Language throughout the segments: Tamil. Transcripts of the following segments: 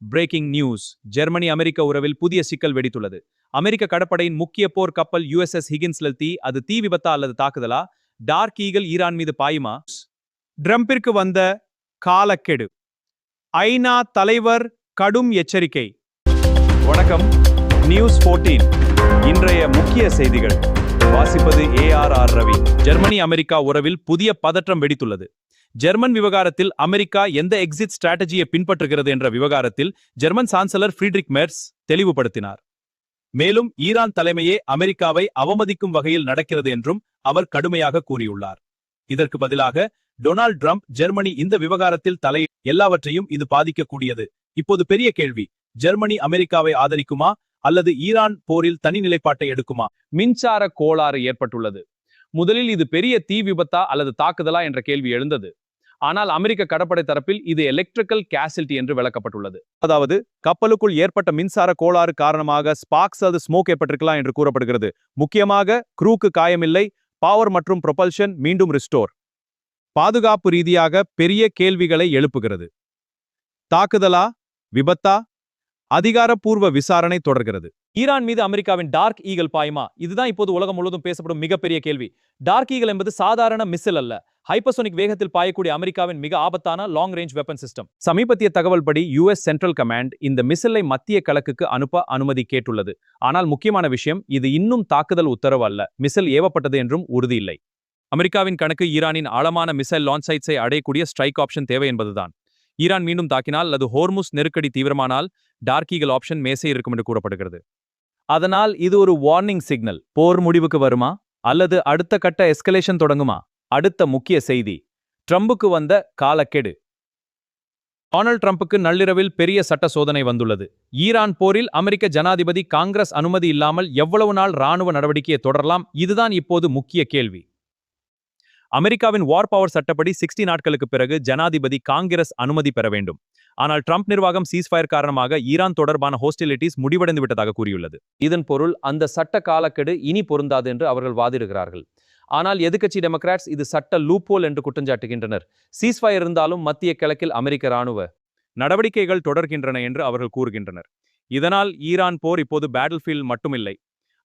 Breaking news. ஜெர்மனி அமெரிக்க உறவில் புதிய சிக்கல் வெடித்துள்ளது. அமெரிக்க கடற்படையின் முக்கிய போர் கப்பல் USS ஹிகின்ஸ்ல அது தீ விபத்தா அல்லது தாக்குதலா? டார்க் ஈகிள் ஈரான் மீது பாயுமா? ட்ரம்பிற்கு வந்த காலக்கெடு. ஐநா தலைவர் கடும் எச்சரிக்கை. வணக்கம், நியூஸ் 14 இன்றைய முக்கிய செய்திகள். வாசிப்பது ARR ரவி. ஜெர்மனி அமெரிக்கா உறவில் புதிய பதற்றம் வெடித்துள்ளது. ஜெர்மன் விவகாரத்தில் அமெரிக்கா எந்த எக்ஸிட் ஸ்ட்ராட்டஜியை பின்பற்றுகிறது என்ற விவகாரத்தில் ஜெர்மன் சான்சலர் ஃப்ரீட்ரிக் மெர்ஸ் தெளிவுபடுத்தினார். மேலும் ஈரான் தலைமையே அமெரிக்காவை அவமதிக்கும் வகையில் நடக்கிறது என்றும் அவர் கடுமையாக கூறியுள்ளார். இதற்கு பதிலாக டொனால்ட் ட்ரம்ப் ஜெர்மனி இந்த விவகாரத்தில் எல்லாவற்றையும் இது பாதிக்கக்கூடியது. இப்போது பெரிய கேள்வி, ஜெர்மனி அமெரிக்காவை ஆதரிக்குமா அல்லது ஈரான் போரில் தனி நிலைப்பாட்டை எடுக்குமா? மின்சார கோளாறு ஏற்பட்டுள்ளது. முதலில் இது பெரிய தீ விபத்தா அல்லது தாக்குதலா என்ற கேள்வி எழுந்தது. ஆனால் அமெரிக்க கடற்படை தரப்பில் இது எலக்ட்ரிக்கல் கேசிலிட்டி என்று விளக்கப்பட்டுள்ளது. அதாவது கப்பலுக்குள் ஏற்பட்ட மின்சார கோளாறு காரணமாக ஸ்பார்க்ஸ் அல்லது ஸ்மோக் ஏற்பட்டிருக்கலாம் என்று கூறப்படுகிறது. முக்கியமாக க்ரூக்கு காயமில்லை. பவர் மற்றும் ப்ரொபல்ஷன் மீண்டும் ரிஸ்டோர். பாதுகாப்பு ரீதியாக பெரிய கேள்விகளை எழுப்புகிறது. தாக்குதலா, விபத்தா? அதிகாரப்பூர்வ விசாரணை தொடர்கிறது. ஈரான் மீது அமெரிக்காவின் டார்க் ஈகிள் பாயுமா? இதுதான் இப்போது உலகம் முழுவதும் பேசப்படும் மிகப்பெரிய கேள்வி. டார்க் ஈகிள் என்பது சாதாரண மிஸ்ஸில் அல்ல, ஹைப்பர்சோனிக் வேகத்தில் பாயக்கூடிய அமெரிக்காவின் மிக ஆபத்தான லாங் ரேஞ்ச் வெப்பன் சிஸ்டம். சமீபத்திய தகவல் படி US சென்ட்ரல் கமாண்ட் இந்த மிஸ்ஸிலை மத்திய கிழக்குக்கு அனுப்ப அனுமதி கேட்டுள்ளது. ஆனால் முக்கியமான விஷயம், இது இன்னும் தாக்குதல் உத்தரவு அல்ல, மிஸ்ஸில் ஏவப்பட்டது என்றும் உறுதி இல்லை. அமெரிக்காவின் கணக்கு ஈரானின் ஆழமான மிசைல் லான்ச் சைட்ஸை அடையக்கூடிய ஸ்ட்ரைக் ஆப்ஷன் தேவை என்பதுதான். ஈரான் மீண்டும் தாக்கினால் அல்லது ஹோர்முஸ் நெருக்கடி தீவிரமானால் டார்க் ஈகிள் ஆப்ஷன் மேசை இருக்கும் என்று கூறப்படுகிறது. அதனால் இது ஒரு வார்னிங் சிக்னல். போர் முடிவுக்கு வருமா அல்லது அடுத்த கட்ட எஸ்கலேஷன் தொடங்குமா? அடுத்த முக்கிய செய்தி, ட்ரம்புக்கு வந்த காலக்கெடு. டொனால்ட் ட்ரம்புக்கு நள்ளிரவில் பெரிய சட்ட சோதனை வந்துள்ளது. ஈரான் போரில் அமெரிக்க ஜனாதிபதி காங்கிரஸ் அனுமதி இல்லாமல் எவ்வளவு நாள் ராணுவ நடவடிக்கையை தொடரலாம்? இதுதான் இப்போது முக்கிய கேள்வி. அமெரிக்காவின் வார் பவர் சட்டப்படி 60 நாட்களுக்கு பிறகு ஜனாதிபதி காங்கிரஸ் அனுமதி பெற வேண்டும். ஆனால் ட்ரம்ப் நிர்வாகம் சீஸ்ஃபயர் காரணமாக ஈரான் தொடர்பான ஹோஸ்டிலிட்டிஸ் முடிவடைந்து விட்டதாக கூறியுள்ளது. இதன் பொருள் அந்த சட்ட காலக்கெடு இனி பொருந்தாது என்று அவர்கள் வாதிடுகிறார்கள். ஆனால் எதிர்க்கட்சி டெமோக்ராட்ஸ் இது சட்ட லூப்போல் என்று குற்றஞ்சாட்டுகின்றனர். சீஸ்ஃபயர் இருந்தாலும் மத்திய கிழக்கில் அமெரிக்க ராணுவ நடவடிக்கைகள் தொடர்கின்றன என்று அவர்கள் கூறுகின்றனர். இதனால் ஈரான் போர் இப்போது பேட்டில் ஃபீல்ட் மட்டுமில்லை,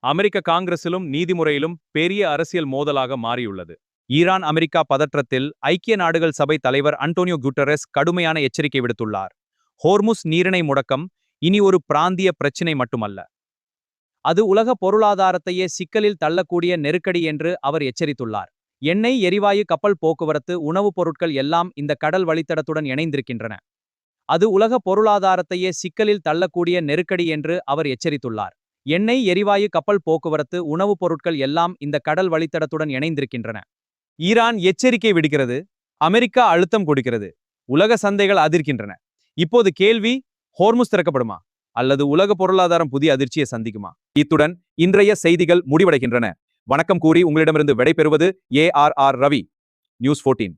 அமெரிக்க காங்கிரஸிலும் நீதிமுறையிலும் பெரிய அரசியல் மோதலாக மாறியுள்ளது. ஈரான் அமெரிக்கா பதற்றத்தில் ஐக்கிய நாடுகள் சபை தலைவர் அன்டோனியோ குட்டரெஸ் கடுமையான எச்சரிக்கை விடுத்துள்ளார். ஹோர்முஸ் நீரிணை முடக்கம் இனி ஒரு பிராந்திய பிரச்சினை மட்டுமல்ல, அது உலக பொருளாதாரத்தையே சிக்கலில் தள்ளக்கூடிய நெருக்கடி என்று அவர் எச்சரித்துள்ளார். எண்ணெய், எரிவாயு, கப்பல் போக்குவரத்து, உணவுப் பொருட்கள் எல்லாம் இந்த கடல் வழித்தடத்துடன் இணைந்திருக்கின்றன. அது உலக பொருளாதாரத்தையே சிக்கலில் தள்ளக்கூடிய நெருக்கடி என்று அவர் எச்சரித்துள்ளார். எண்ணெய், எரிவாயு, கப்பல் போக்குவரத்து, உணவுப் பொருட்கள் எல்லாம் இந்த கடல் வழித்தடத்துடன் இணைந்திருக்கின்றன. ஈரான் எச்சரிக்கை விடுக்கிறது, அமெரிக்கா அழுத்தம் கொடுக்கிறது, உலக சந்தைகள் அதிர்கின்றன. இப்போது கேள்வி, ஹோர்முஸ் திறக்கப்படுமா அல்லது உலக பொருளாதாரம் புதிய அதிர்ச்சியை சந்திக்குமா? இத்துடன் இன்றைய செய்திகள் முடிவடைகின்றன. வணக்கம் கூறி உங்களிடமிருந்து விடைபெறுவது ARR ரவி, நியூஸ் 14.